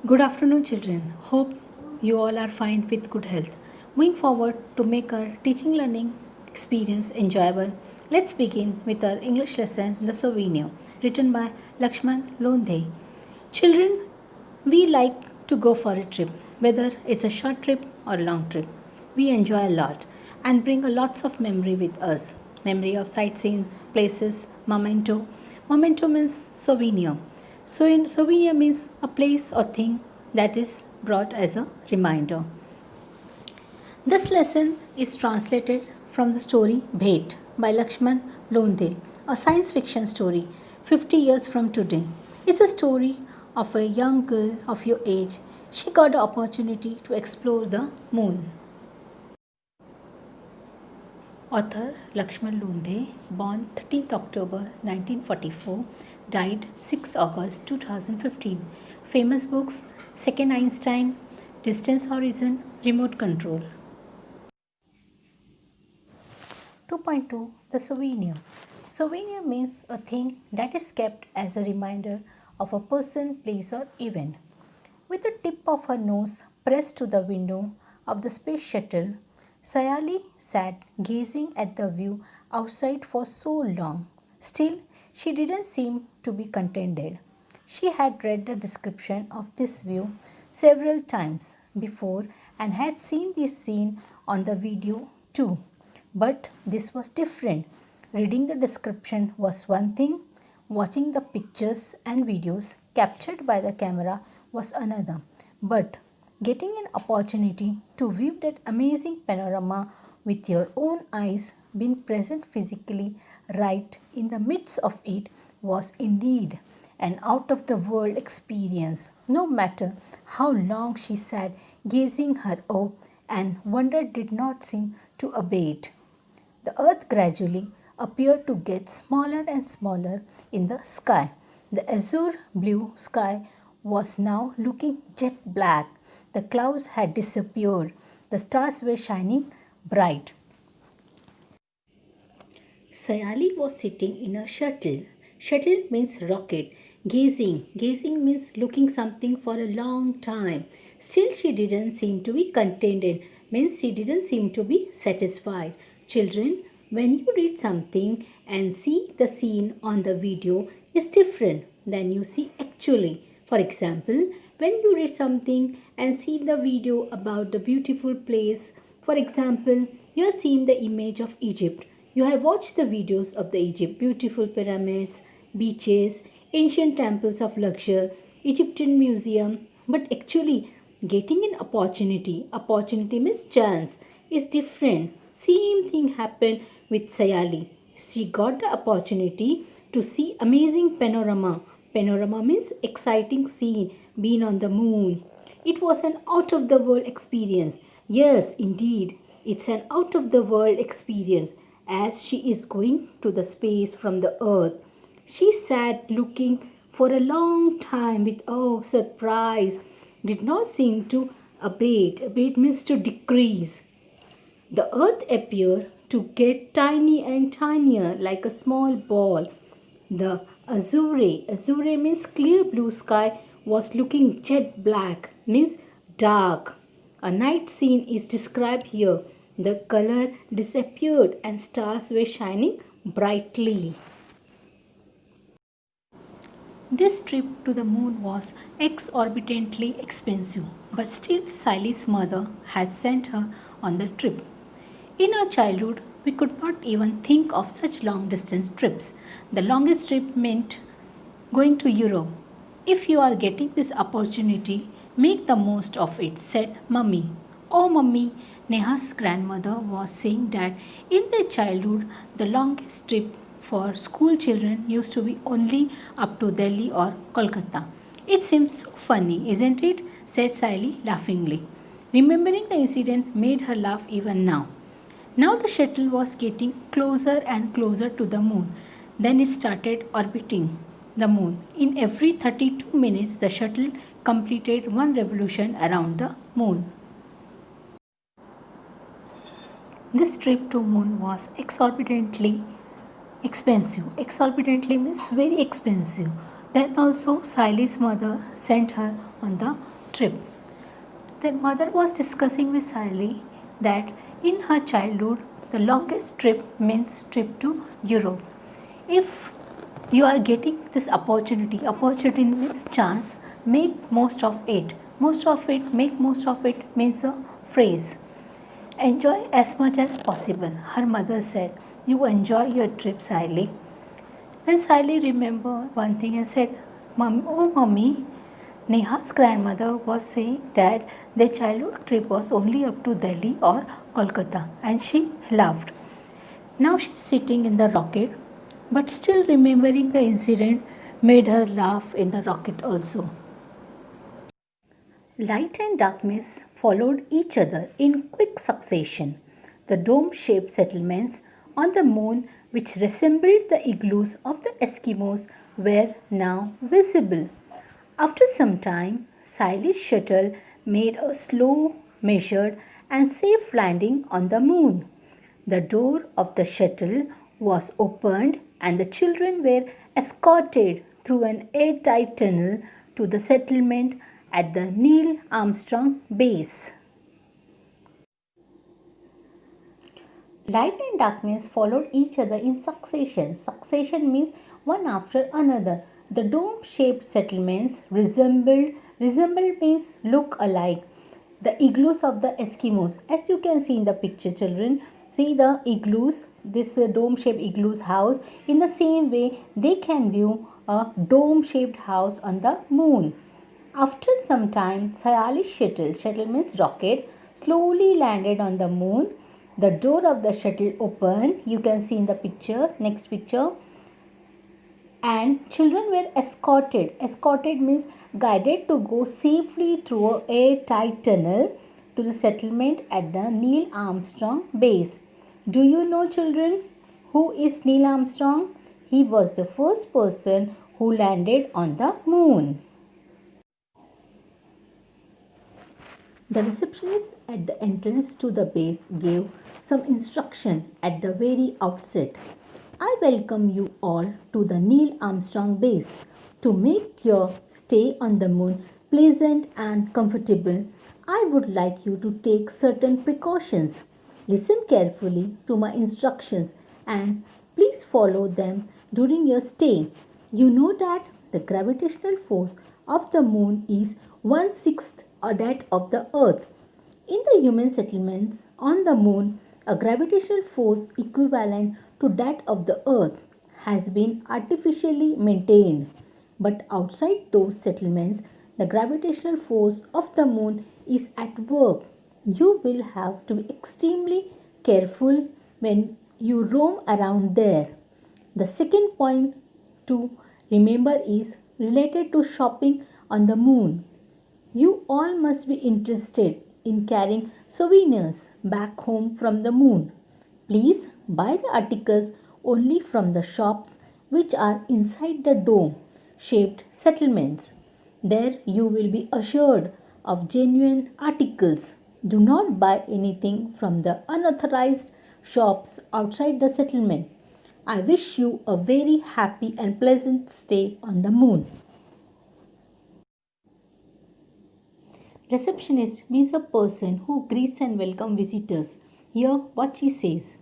Good afternoon, children. Hope you all are fine with good health. Moving forward to make our teaching learning experience enjoyable, let's begin with our English lesson, The Souvenir, written by Lakshman Londhe. Children, we like to go for a trip, whether it's a short trip or a long trip. We enjoy a lot and bring a lots of memory with us. Memory of sightseeing, places, memento. Memento means souvenir. So in souvenir means a place or thing that is brought as a reminder. This lesson is translated from the story Bhet by Lakshman Londhe, a science fiction story 50 years from today. It's a story of a young girl of your age. She got the opportunity to explore the moon. Author Lakshman Londhe, born 13th October 1944, died 6 August 2015. Famous books: Second Einstein, Distance Horizon, Remote Control. 2.2 The Souvenir. Souvenir means a thing that is kept as a reminder of a person, place, or event. With the tip of her nose pressed to the window of the space shuttle, Sayali sat gazing at the view outside for so long. Still, she didn't seem to be contented. She had read the description of this view several times before and had seen this scene on the video too. But this was different. Reading the description was one thing, watching the pictures and videos captured by the camera was another. But getting an opportunity to view that amazing panorama with your own eyes, being present physically right in the midst of it, was indeed an out of the world experience. No matter how long she sat gazing, her awe and wonder did not seem to abate. The earth gradually appeared to get smaller and smaller in the sky. The azure blue sky was now looking jet black. The clouds had disappeared. The stars were shining bright. Sayali was sitting in a shuttle. Shuttle means rocket. Gazing. Gazing means looking something for a long time. Still she didn't seem to be contented. Means she didn't seem to be satisfied. Children, when you read something and see the scene on the video is different than you see actually. For example, when you read something and see the video about the beautiful place, for example, you have seen the image of Egypt. You have watched the videos of the Egypt, beautiful pyramids, beaches, ancient temples of luxury, Egyptian museum, but actually getting an opportunity means chance, is different. Same thing happened with Sayali. She got the opportunity to see amazing panorama. Panorama means exciting scene, being on the moon. It was an out of the world experience. Yes, indeed, it's an out of the world experience as she is going to the space from the earth. She sat looking for a long time with surprise. Did not seem to abate. Abate means to decrease. The earth appeared to get tiny and tinier like a small ball. The azure means clear blue sky, was looking jet black, means dark. A night scene is described here. The color disappeared and stars were shining brightly. This trip to the moon was exorbitantly expensive, but still Sali's mother had sent her on the trip. In our childhood, we could not even think of such long distance trips. The longest trip meant going to Europe. If you are getting this opportunity, make the most of it, said Mummy. Oh, Mummy, Neha's grandmother was saying that in their childhood, the longest trip for school children used to be only up to Delhi or Kolkata. It seems so funny, isn't it? Said Sally laughingly. Remembering the incident made her laugh even now. Now the shuttle was getting closer and closer to the moon. Then it started orbiting the moon. In every 32 minutes, the shuttle completed one revolution around the moon. This trip to moon was exorbitantly expensive. Exorbitantly means very expensive. Then also Sali's mother sent her on the trip. The mother was discussing with Sally that in her childhood the longest trip means trip to Europe. If you are getting this opportunity means chance, make most of it. Make most of it means a phrase. Enjoy as much as possible. Her mother said, you enjoy your trip, Sally. Then Sally remembered one thing and said, oh mommy, Neha's grandmother was saying that their childhood trip was only up to Delhi or Kolkata, and she laughed. Now she's sitting in the rocket, but still remembering the incident made her laugh in the rocket also. Light and darkness followed each other in quick succession. The dome shaped settlements on the moon, which resembled the igloos of the Eskimos, were now visible. After some time, Sally's shuttle made a slow, measured, and safe landing on the moon. The door of the shuttle was opened, and the children were escorted through an airtight tunnel to the settlement at the Neil Armstrong base. Light and darkness followed each other in succession. Succession means one after another. The dome-shaped settlements resembled means look alike. The igloos of the Eskimos, as you can see in the picture, children, see the igloos, this dome-shaped igloos house. In the same way, they can view a dome-shaped house on the moon. After some time, Sally's shuttle means rocket, slowly landed on the moon. The door of the shuttle opened. You can see in the picture, next picture. And children were escorted. Escorted means guided to go safely through an airtight tunnel to the settlement at the Neil Armstrong base. Do you know, children, who is Neil Armstrong? He was the first person who landed on the moon. The receptionist at the entrance to the base gave some instruction at the very outset. I welcome you all to the Neil Armstrong base. To make your stay on the moon pleasant and comfortable, I would like you to take certain precautions. Listen carefully to my instructions and please follow them during your stay. You know that the gravitational force of the moon is 1/6 that of the earth. In the human settlements on the moon, a gravitational force equivalent to that of the earth has been artificially maintained. But outside those settlements, the gravitational force of the moon is at work. You will have to be extremely careful when you roam around there. The second point to remember is related to shopping on the moon. You all must be interested in carrying souvenirs back home from the moon. Please buy the articles only from the shops which are inside the dome shaped settlements. There you will be assured of genuine articles. Do not buy anything from the unauthorized shops outside the settlement. I wish you a very happy and pleasant stay on the moon. Receptionist means a person who greets and welcomes visitors. Hear what she says.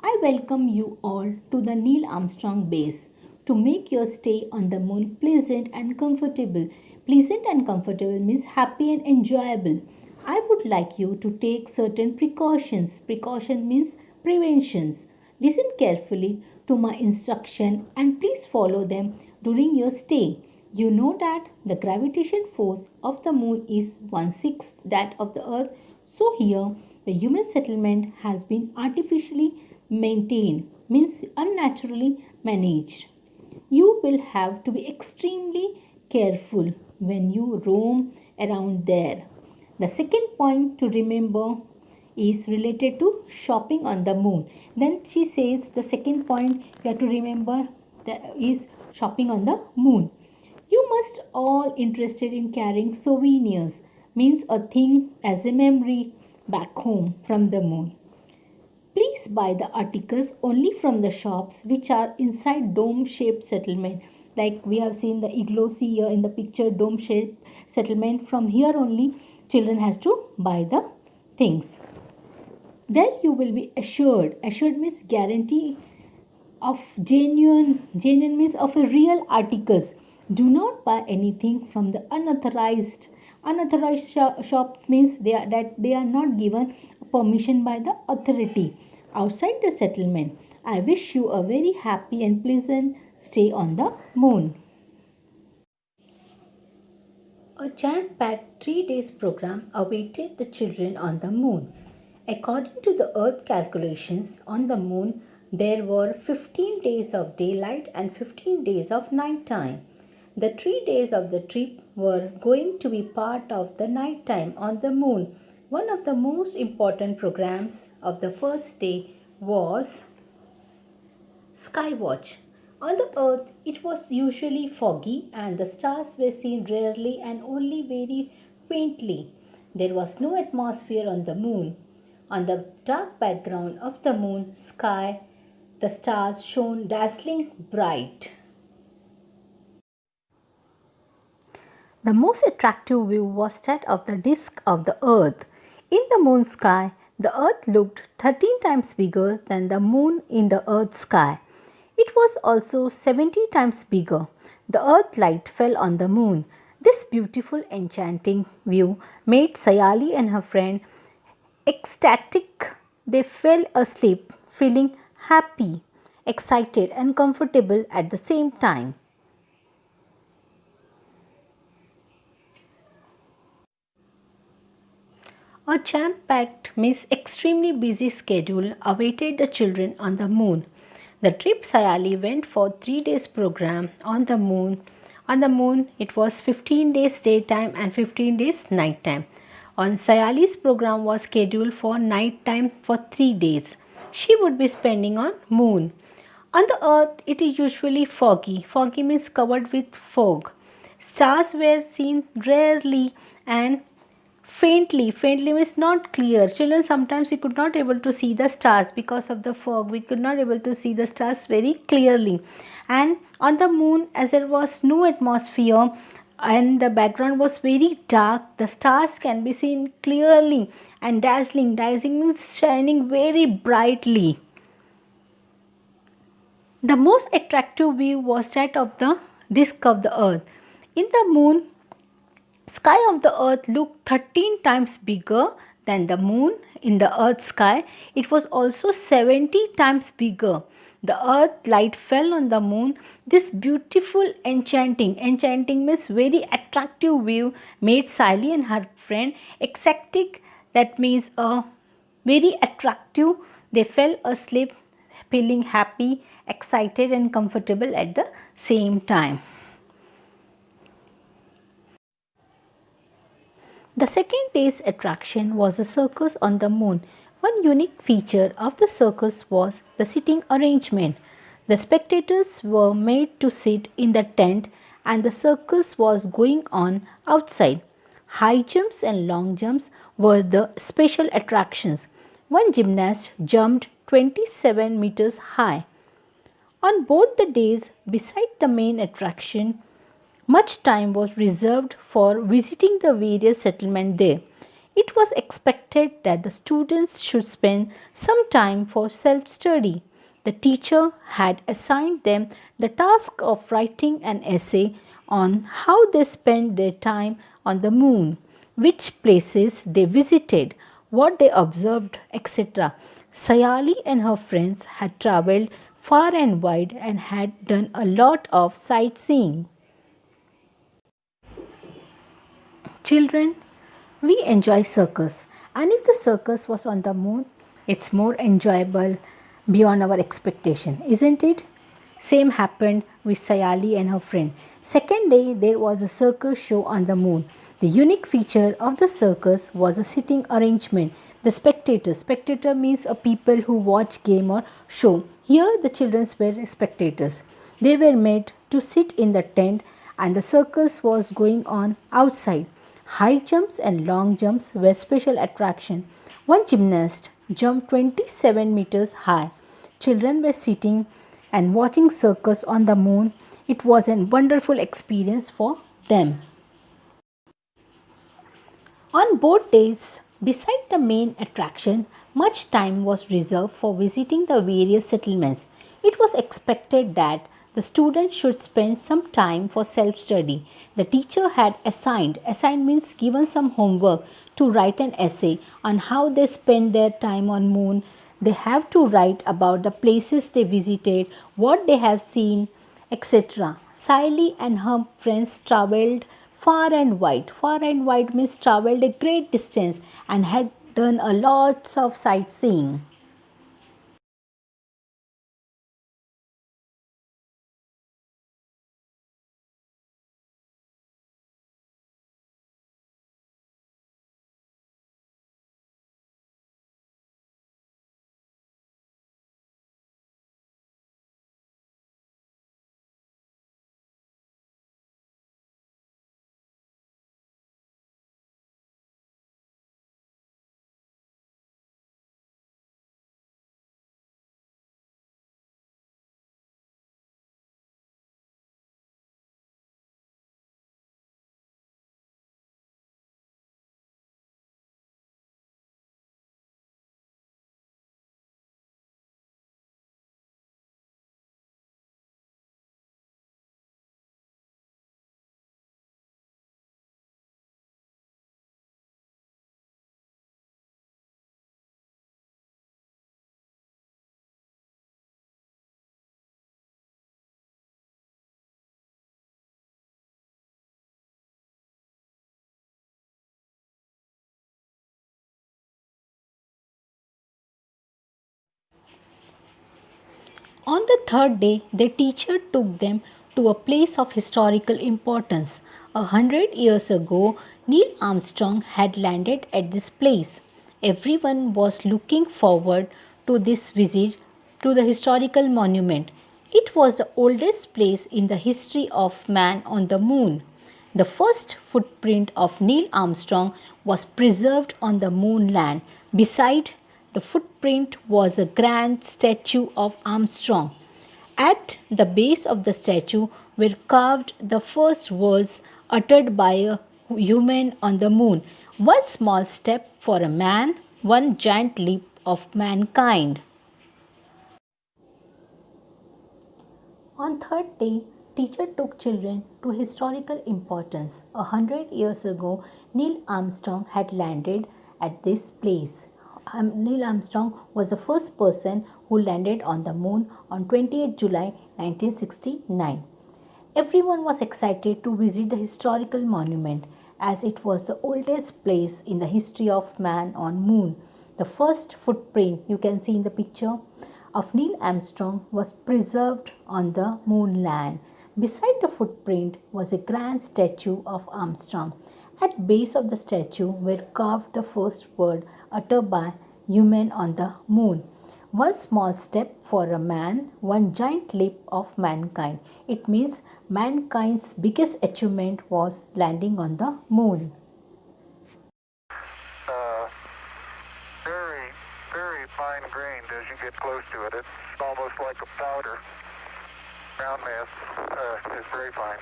I welcome you all to the Neil Armstrong base. To make your stay on the moon pleasant and comfortable. Pleasant and comfortable means happy and enjoyable. I would like you to take certain precautions. Precaution means preventions. Listen carefully to my instruction and please follow them during your stay. You know that the gravitation force of the moon is 1/6 that of the earth. So here the human settlement has been artificially maintained, means unnaturally managed. You will have to be extremely careful when you roam around there. The second point to remember is related to shopping on the moon. Then she says the second point you have to remember is shopping on the moon. You must all interested in carrying souvenirs, means a thing as a memory back home from the moon. Please buy the articles only from the shops which are inside dome-shaped settlement like we have seen the igloo here in the picture, dome shaped settlement. From here only children has to buy the things. Then you will be assured. Assured means guarantee of genuine means of a real articles. Do not buy anything from the unauthorized shop means they are not given permission by the authority outside the settlement. I wish you a very happy and pleasant stay on the moon. A jam-packed 3 days program awaited the children on the moon. According to the Earth calculations, on the moon there were 15 days of daylight and 15 days of night time. The 3 days of the trip were going to be part of the night time on the moon. One of the most important programs of the first day was Skywatch. On the Earth, it was usually foggy and the stars were seen rarely and only very faintly. There was no atmosphere on the moon. On the dark background of the moon sky, the stars shone dazzling bright. The most attractive view was that of the disk of the earth. In the moon sky, the earth looked 13 times bigger than the moon in the earth sky. It was also 70 times bigger. The earth light fell on the moon. This beautiful enchanting view made Sayali and her friend ecstatic. They fell asleep feeling happy, excited and comfortable at the same time. A jam-packed means extremely busy schedule awaited the children on the moon. The trip Sayali went for 3 days program on the moon. On the moon it was 15 days daytime and 15 days nighttime. On Sayali's program was scheduled for nighttime for 3 days. She would be spending on moon. On the earth it is usually foggy. Foggy means covered with fog. Stars were seen rarely and faintly means not clear. Children, sometimes we could not able to see the stars because of the fog. We could not able to see the stars very clearly. And on the moon, as there was no atmosphere and the background was very dark, the stars can be seen clearly and dazzling means shining very brightly. The most attractive view was that of the disk of the earth. In the moon sky of the earth looked 13 times bigger than the moon in the earth sky. It was also 70 times bigger. The earth light fell on the moon. This beautiful enchanting means very attractive view made Sally and her friend ecstatic. That means a very attractive. They fell asleep feeling happy, excited and comfortable at the same time. The second day's attraction was a circus on the moon. One unique feature of the circus was the seating arrangement. The spectators were made to sit in the tent and the circus was going on outside. High jumps and long jumps were the special attractions. One gymnast jumped 27 meters high. On both the days, beside the main attraction, much time was reserved for visiting the various settlements there. It was expected that the students should spend some time for self-study. The teacher had assigned them the task of writing an essay on how they spent their time on the moon, which places they visited, what they observed, etc. Sayali and her friends had travelled far and wide and had done a lot of sightseeing. Children, we enjoy circus, and if the circus was on the moon, it's more enjoyable beyond our expectation, isn't it? Same happened with Sayali and her friend. Second day, there was a circus show on the moon. The unique feature of the circus was a sitting arrangement. The spectator means a people who watch game or show. Here, the children were spectators. They were made to sit in the tent, and the circus was going on outside. High jumps and long jumps were special attraction. One gymnast jumped 27 meters high. Children were sitting and watching circus on the moon. It was a wonderful experience for them. On boat days, beside the main attraction, much time was reserved for visiting the various settlements. It was expected that the students should spend some time for self study. The teacher had assigned means given some homework to write an essay on how they spent their time on moon. They have to write about the places they visited, what they have seen, etc. Sally and her friends travelled far and wide. Far and wide means travelled a great distance and had done a lots of sightseeing. On the third day, the teacher took them to a place of historical importance. 100 years ago, Neil Armstrong had landed at this place. Everyone was looking forward to this visit to the historical monument. It was the oldest place in the history of man on the moon. The first footprint of Neil Armstrong was preserved on the moon land. Beside the footprint was a grand statue of Armstrong. At the base of the statue were carved the first words uttered by a human on the moon: one small step for a man, one giant leap of mankind. On third day, teacher took children to historical importance. 100 years ago, Neil Armstrong had landed at this place. Neil Armstrong was the first person who landed on the moon on 28th July 1969. Everyone was excited to visit the historical monument as it was the oldest place in the history of man on moon. The first footprint you can see in the picture of Neil Armstrong was preserved on the moon land. Beside the footprint was a grand statue of Armstrong. At base of the statue were carved the first word uttered by human on the moon: one small step for a man, one giant leap of mankind. It means mankind's biggest achievement was landing on the moon. uh, very, very fine grained as you get close to it. It's almost like a powder. Ground mass is very fine.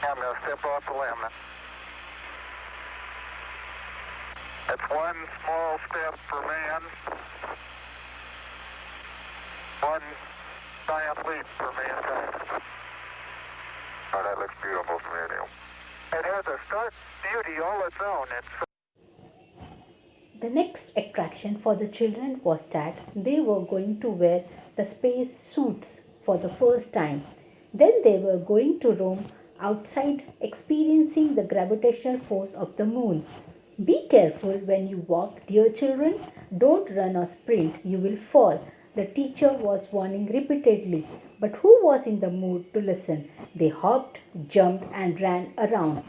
I'm going to step off the limb. That's one small step for man, one giant leap for mankind. Oh, that looks beautiful from here, Neil. It has a stark beauty all its own. The next attraction for the children was that they were going to wear the space suits for the first time. Then they were going to roam outside, experiencing the gravitational force of the moon. Be careful when you walk, dear children. Don't run or sprint, you will fall. The teacher was warning repeatedly, but who was in the mood to listen? They hopped, jumped, and ran around.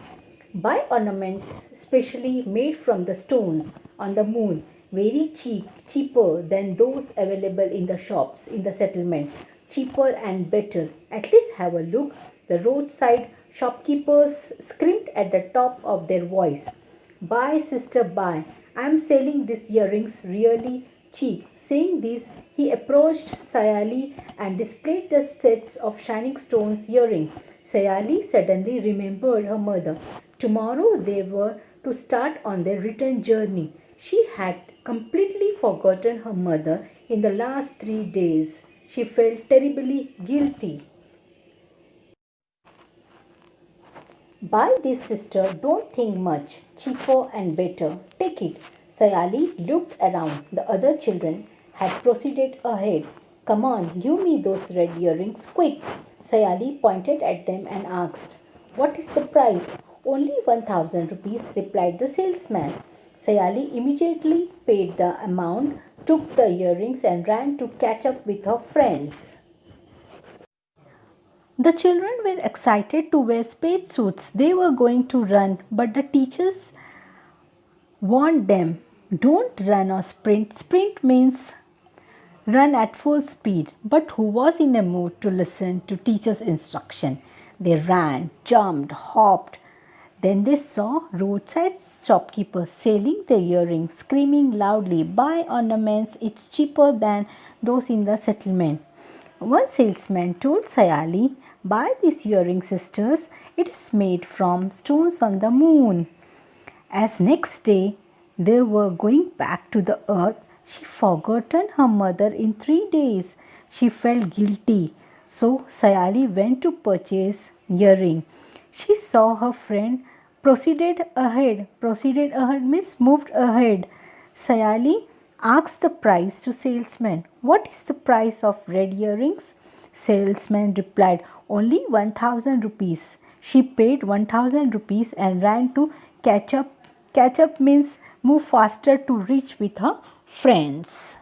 Buy ornaments specially made from the stones on the moon, very cheap, cheaper than those available in the shops in the settlement, cheaper and better. At least have a look. The roadside shopkeepers screamed at the top of their voice. Buy, sister, buy. I am selling these earrings really cheap. Saying this, he approached Sayali and displayed the sets of shining stones earrings. Sayali suddenly remembered her mother. Tomorrow they were to start on their return journey. She had completely forgotten her mother in the last 3 days. She felt terribly guilty. Buy this, sister. Don't think much. Cheaper and better. Take it. Sayali looked around. The other children had proceeded ahead. Come on, give me those red earrings quick. Sayali pointed at them and asked, what is the price? Only 1000 rupees, replied the salesman. Sayali immediately paid the amount, took the earrings, and ran to catch up with her friends. The children were excited to wear space suits. They were going to run, but the teachers warned them, don't run or sprint. Sprint means run at full speed. But who was in a mood to listen to teachers' instruction? They ran, jumped, hopped. Then they saw roadside shopkeepers selling their earrings, screaming loudly, buy ornaments, it's cheaper than those in the settlement. One salesman told Sayali, buy these earrings, sisters. It is made from stones on the moon. As next day they were going back to the earth, she forgotten her mother in 3 days. She felt guilty. So Sayali went to purchase earring. She saw her friend proceeded ahead. Proceeded ahead means moved ahead. Sayali asked the price to salesman. What is the price of red earrings? Salesman replied, only 1000 rupees. She paid 1000 rupees and ran to catch up. Catch up means move faster to reach with her friends.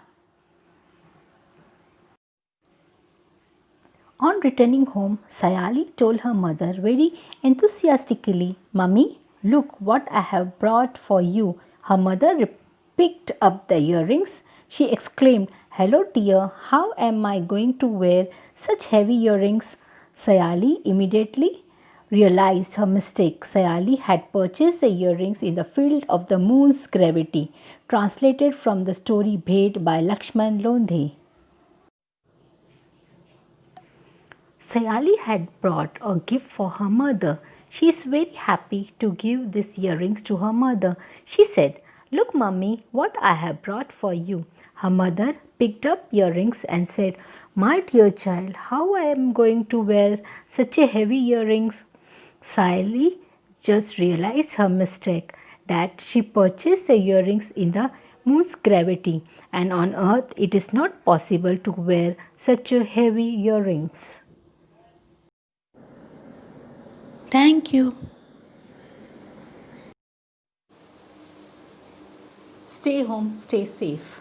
On returning home, Sayali told her mother very enthusiastically, Mummy, look what I have brought for you. Her mother picked up the earrings. She exclaimed, hello dear, how am I going to wear such heavy earrings? Sayali immediately realized her mistake. Sayali had purchased the earrings in the field of the moon's gravity, translated from the story Bhed by Lakshman Londhe. Sayali had brought a gift for her mother. She is very happy to give these earrings to her mother. She said, look mummy, what I have brought for you. Her mother picked up earrings and said, my dear child, how I am going to wear such a heavy earrings? Sayali just realized her mistake, that she purchased the earrings in the moon's gravity, and on earth it is not possible to wear such a heavy earrings. Thank you. Stay home, stay safe.